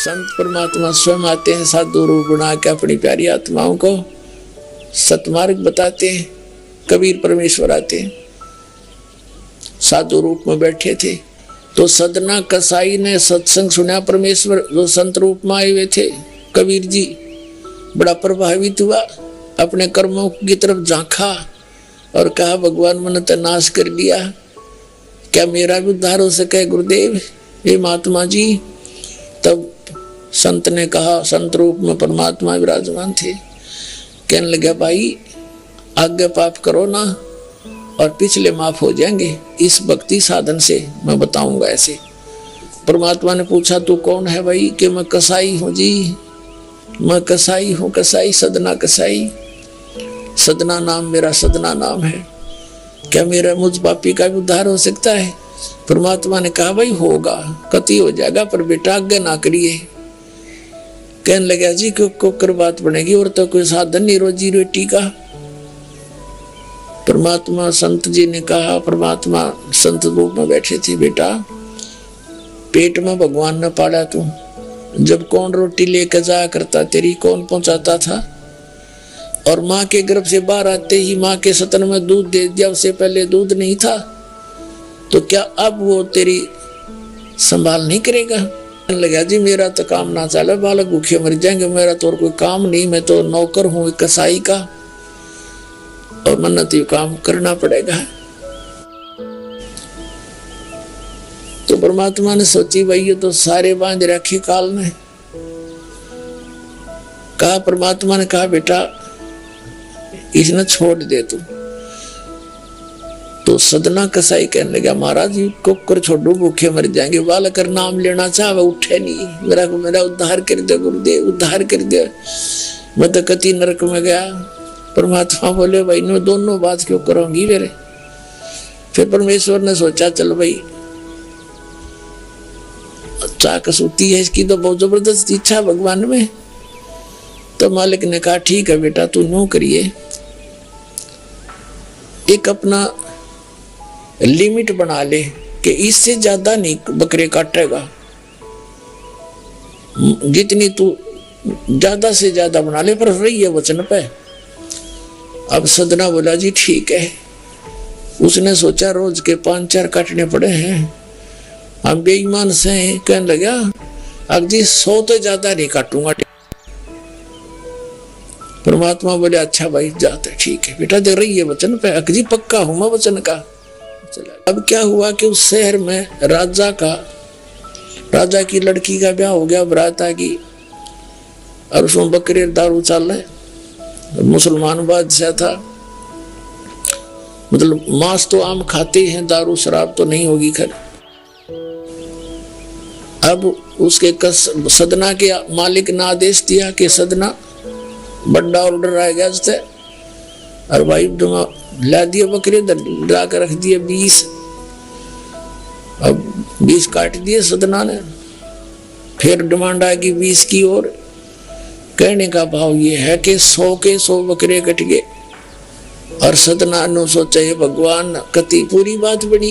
संत परमात्मा स्वयं आते हैं साधु रूप बना के अपनी प्यारी आत्माओं को सतमार्ग बताते हैं। कबीर परमेश्वर आते हैं, साधु रूप में बैठे थे तो सदना कसाई ने सत्संग सुना। परमेश्वर जो संत रूप में आए हुए थे, कबीर जी बड़ा प्रभावित हुआ, अपने कर्मों की तरफ झांका और कहा भगवान मैंने तो नाश कर दिया, क्या मेरा भी उद्धार हो सके गुरुदेव, हे महात्मा जी। तब संत ने कहा, संत रूप में परमात्मा विराजमान थे, कहने लगा भाई आगे पाप करो ना और पिछले माफ हो जाएंगे इस भक्ति साधन से, मैं बताऊंगा ऐसे। परमात्मा ने पूछा तू कौन है भाई? कि मैं कसाई हूँ जी, मैं कसाई हूँ, कसाई सदना कसाई, सदना नाम मेरा, सदना नाम है, क्या मेरा मुझ पापी का भी उद्धार हो सकता है? परमात्मा ने कहा भाई होगा, कति हो जाएगा, पर बेटा आगे ना करिए। कहने लगा जी क्यों कर बात बनेगी, और तो कोई साधन नहीं रोजी रोटी का। परमात्मा संत जी ने कहा, परमात्मा संत रूप में बैठे थे, बेटा पेट में भगवान ने पाला तू, जब कौन रोटी लेकर जाया करता तेरी, कौन पहुंचाता था? और माँ के गर्भ से बाहर आते ही माँ के सतन में दूध दे दिया, उससे पहले दूध नहीं था, तो क्या अब वो तेरी संभाल नहीं करेगा? लगा जी मेरा तो काम ना चले, बालक भूखे मर जाएंगे, मेरा तो और कोई काम नहीं, मैं तो नौकर हूँ कसाई का और मन्नत ये काम करना पड़ेगा। तो परमात्मा ने सोची भाई ये तो सारे बांध रखे काल ने। कहा, परमात्मा ने कहा बेटा इसने छोड़ दे तू। तो सदना कसाई कहने लगा महाराज जी को कर छोड़ो, भूखे मर जाएंगे, बालक नाम लेना चाहे उठे नहीं, मेरा उद्धार कर दे गुरुदेव, उद्धार कर दे, मैं तो कति नरक में गया। परमात्मा बोले भाई मैं दोनों बात क्यों करूंगी मेरे? फिर परमेश्वर ने सोचा चल भाई अच्छा कसूती है इसकी, तो बहुत जबरदस्त इच्छा भगवान में। तो मालिक ने कहा ठीक है बेटा तू नो करिए, एक अपना लिमिट बना ले कि इससे ज्यादा नहीं बकरे काटेगा, जितनी तू ज्यादा से ज्यादा बना ले, पर रही है वचन पे। अब सदना बोला जी ठीक है। उसने सोचा रोज के 5-4 काटने पड़े हैं, हम बेईमान से हैं। कहने लगा अब जी 100 तो ज्यादा नहीं काटूंगा। परमात्मा बोले अच्छा भाई जाते, ठीक है बेटा दे रही है वचन पे, अकजी पक्का हूं मैं वचन का। अब क्या हुआ कि उस शहर में राजा की लड़की का ब्याह हो गया, बारात आ गई और उसमें बकरे दारू चल रहे। मुसलमान बादशाह था, मतलब मांस तो आम खाते हैं, दारू शराब तो नहीं होगी खैर। अब उसके सदना के मालिक ने आदेश दिया कि सदना बड़ा ऑर्डर आ गया उससे, और भाई ला दिए बकरे ला कर रख दिए 20। अब 20 काट दिए सदना ने, फिर डिमांड आ गई 20 की और। कहने का भाव ये है कि 100 के 100 बकरे कट गए। और सदना ने सोचा हे भगवान कति पूरी बात बनी,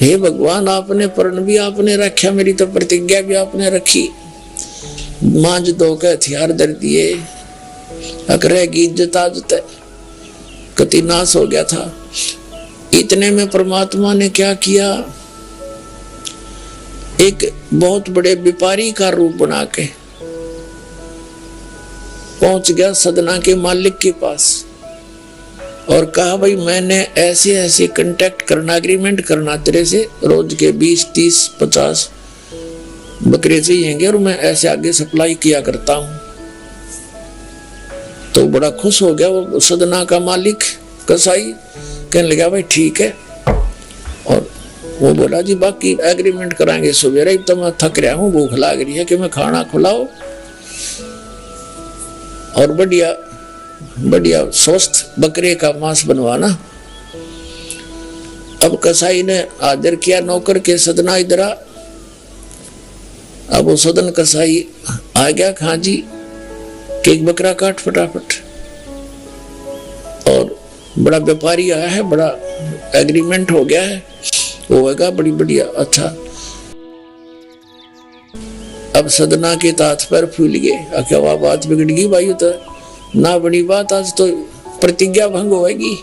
हे भगवान आपने प्रण भी आपने रखा, मेरी तो प्रतिज्ञा भी आपने रखी, मांझ दो के हथियार धर दिए, अकरेगी इज्जत आजत कति नाश हो गया था। इतने में परमात्मा ने क्या किया, एक बहुत बड़े व्यापारी का रूप बना के पहुंच गया सदना के मालिक के पास और कहा भाई मैंने ऐसे ऐसे कांटेक्ट करना, एग्रीमेंट करना तेरे से, रोज के 20, 30, 50 बकरे चाहिए और मैं ऐसे आगे सप्लाई किया करता हूं। तो बड़ा खुश हो गया वो सदना का मालिक कसाई, कहने लगा भाई ठीक है। और वो बोला जी बाकी एग्रीमेंट कराएंगे सवेरे, तो मैं थक रहा हूँ, भूख लग रही है कि मैं खाना खिलाओ और बढ़िया बढ़िया स्वस्थ बकरे का मांस बनवाना। अब कसाई ने आदर किया नौकर के, सदना इधर आ। अब वो सदन कसाई आ गया, खां जी कि एक बकरा काट फटाफट। और बड़ा व्यापारी आया है, बड़ा एग्रीमेंट हो गया है, होगा बड़ी बढ़िया अच्छा। अब सदना के हाथ पर फूल गए। क्या वह बात बिगड़ गई भाई, तो ना बड़ी बात, आज तो प्रतिज्ञा भंग होगी।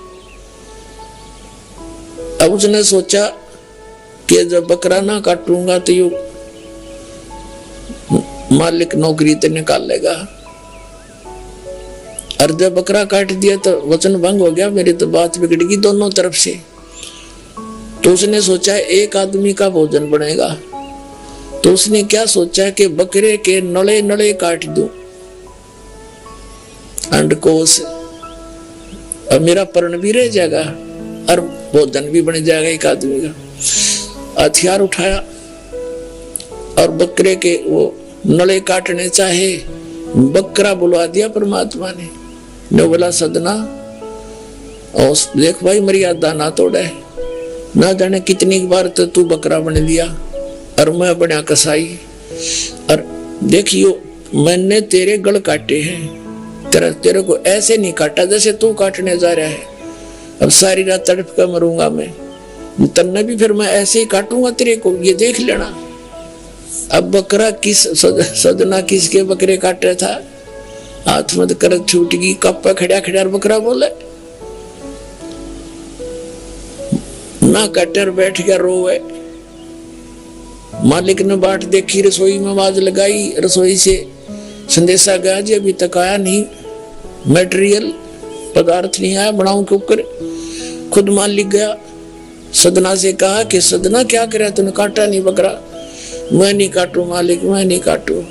अब उसने सोचा कि जब बकरा ना काटूंगा तो यू मालिक नौकरी तो निकाल लेगा, और जब बकरा काट दिया तो वचन भंग हो गया, मेरी तो बात बिगड़ गई दोनों तरफ से। तो उसने सोचा एक आदमी का भोजन बनेगा, तो उसने क्या सोचा कि बकरे के नले नले काट दूं अंडकोश, अब मेरा पर्ण भी रह जाएगा और भोजन भी बन जाएगा एक आदमी का। हथियार उठाया और बकरे के वो नले काटने चाहे, बकरा बुलवा दिया परमात्मा ने बोला सदना और देख भाई मर्यादा ना तोड़े, ना जाने कितनी बार तो तू बकरा बन दिया और मैं बना कसाई, और देखियो मैंने तेरे गल काटे हैं, तेरे को ऐसे नहीं काटा जैसे तू काटने जा रहा है। अब सारी रात तड़प कर मरूंगा मैं, तन्ने भी फिर मैं ऐसे ही काटूंगा तेरे को, ये देख लेना। अब बकरा किस सदना किसके बकरे काट रहा था, हाथ मत कर छूट गई, कप खड़ा खड़ा बकरा बोले ना कटर बैठ गया रोवे। मालिक ने बाट देखी, रसोई में आवाज लगाई, रसोई से संदेशा गया जी अभी तक आया नहीं, मटेरियल पदार्थ नहीं आया, बनाऊं क्यों कर। खुद मालिक गया, सदना से कहा कि सदना क्या करे, तूने काटा नहीं बकरा। मैं नहीं काटू मालिक, मैं नहीं काटू।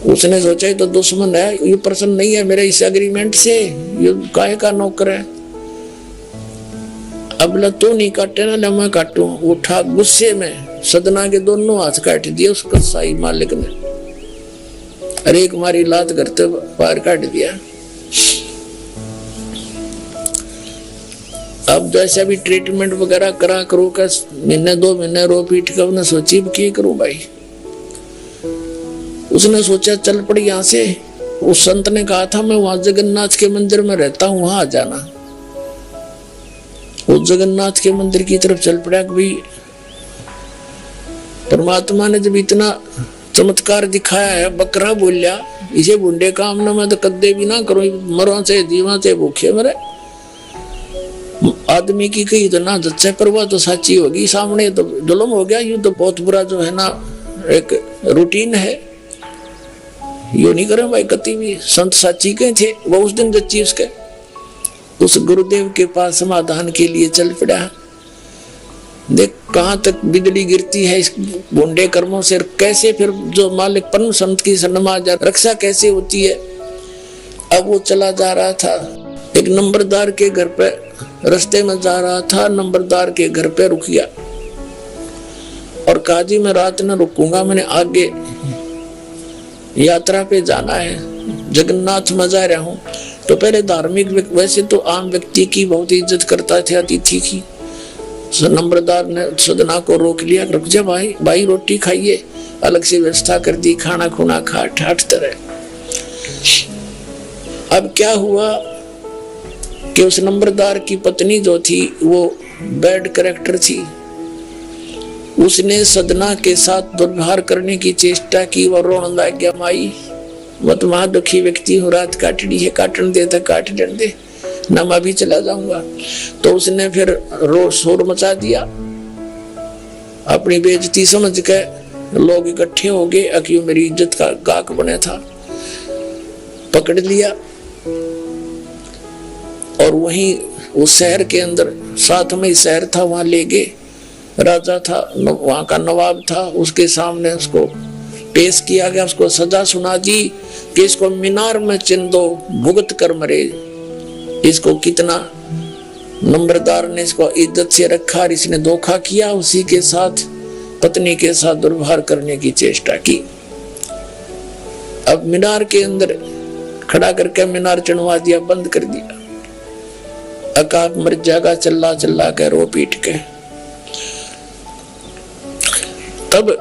उसने सोचा ये तो दुश्मन है, ये प्रसन्न नहीं है मेरे इस एग्रीमेंट से, ये काहे का नौकर है। अब ला तू नहीं काटे ना, ला मैं काटू। उठा गुस्से में सदना के दोनों हाथ काट दिए उस कसाई मालिक ने, अरे एक मारी लात करते पार काट दिया। अब जैसा भी ट्रीटमेंट वगैरह करा करो का, महीने 2 महीने रो पीट कर उन्हें सोची क्या करूं भाई। उसने सोचा चल पड़ी यहाँ से। उस संत ने कहा था मैं वहां जगन्नाथ के मंदिर में रहता हूं, वहां आ जाना। उस जगन्नाथ के मंदिर की तरफ चल पड़ा कि भाई परमात्मा ने जब इतना चमत्कार दिखाया है, बकरा बोलिया इसे बुंडे काम ना मैं तो कदे भी ना करूं, मरो से जीवा से भूखे मरे। आदमी की कही तो ना जच्चे पर वह तो सच्ची होगी, सामने तो जुल्म हो गया। यूं तो बहुत बुरा जो है ना एक रूटीन है, यो नहीं करे भाई कति भी। संत साची के थे वो उस दिन जच्ची उसके उस गुरुदेव के पास समाधान के लिए चल पड़ा। देख कहां तक बिजली गिरती है इस बुंडे कर्मों से, कैसे फिर जो मालिक परम संत की सन्मार्ग रक्षा कैसे होती है। अब वो चला जा रहा था, एक नंबरदार के घर पे रास्ते में जा रहा था, नंबरदार के घर पे रुक गया और कहा जी मैं रात न रुकूंगा, मैंने आगे यात्रा पे जाना है, जगन्नाथ में जा रहा हूं। तो पहले धार्मिक वैसे तो आम व्यक्ति की बहुत इज्जत करता थे, अतिथि की। नंबरदार ने सदना को रोक लिया, रुक जा भाई, भाई रोटी खाइए, अलग से व्यवस्था कर दी, खाना खुना खा ठाठ तरह। अब क्या हुआ कि उस नंबरदार की पत्नी जो थी वो बैड कैरेक्टर थी, उसने सदना के साथ दुर्व्यवहार करने की चेष्टा की। वो रोने लग गया, माई मैं तो वहां दुखी व्यक्ति हूँ, रात काटनी है, काटने दे तो काट दे ना, मैं भी चला जाऊंगा। तो उसने फिर रो शोर मचा दिया, अपनी बेइज्जती समझ के लोग इकट्ठे हो गए, अक्यों मेरी इज्जत का गाक बने था, पकड़ लिया और वहीं उस शहर के अंदर, साथ में शहर था, वहां ले गए। राजा था, वहां का नवाब था, उसके सामने उसको पेश किया गया, उसको सजा सुना दी कि इसको मीनार में चिन दो, भुगत कर मरे। इसको कितना नंबरदार ने इसको इज्जत से रखा और इसने धोखा किया, उसी के साथ पत्नी के साथ दुर्व्यवहार करने की चेष्टा की। अब मीनार के अंदर खड़ा करके मीनार चढ़वा दिया, बंद कर दिया। अकाक मर जाएगा चिल्ला चिल्ला के, रो पीट के। तब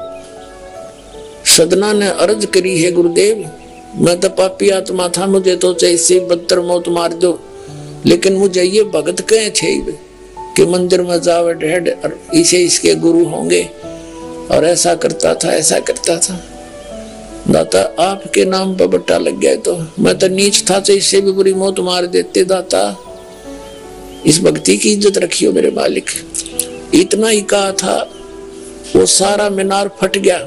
सदना ने अर्ज करी है, गुरुदेव मैं तो पापी आत्मा था, मुझे तो इससे बदतर मौत मार दो, लेकिन मुझे ये भगत कहे थे कि मंदिर में जावे ढेड और इसे इसके गुरु होंगे, और ऐसा करता था ऐसा करता था। दाता आपके नाम पर बट्टा लग गया तो मैं तो नीच था, तो इससे भी बुरी मौत मार देते दाता। इस भक्ति की इज्जत रखियो मेरे मालिक। इतना ही कहा था, वो सारा मीनार फट गया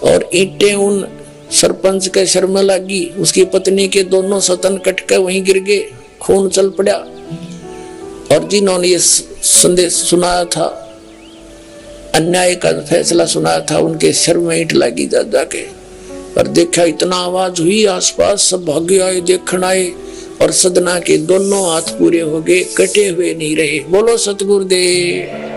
और ईंटें उन सरपंच के सर में लगी। उसकी पत्नी के दोनों सतन कट के वहीं गिर गए, खून चल पड़ा। और जिन्होंने ये संदेश सुनाया था, अन्याय का फैसला सुनाया था, उनके सिर में ईंट लगी जा जाके। और देखा इतना आवाज हुई, आसपास सब भागे आए, देखने आए, और सदना के दोनों हाथ पूरे हो गए, कटे हुए नहीं रहे। बोलो सतगुरुदेव।